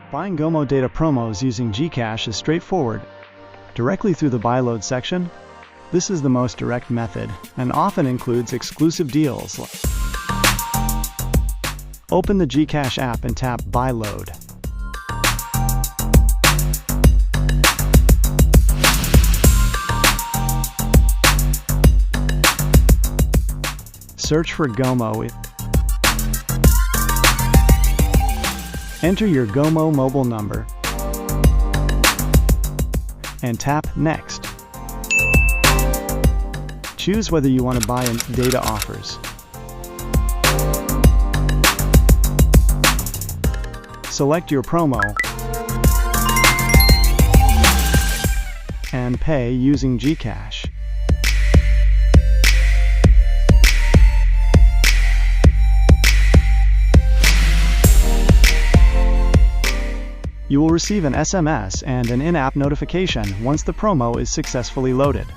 Buying Gomo data promos using Gcash is straightforward. Directly through the buy load section, this is the most direct method and often includes exclusive deals. Open the Gcash app and tap Buy Load. Search for Gomo. Enter your Gomo mobile number and tap Next. Choose whether you want to buy in data offers. Select your promo and pay using Gcash. You will receive an SMS and an in-app notification once the promo is successfully loaded.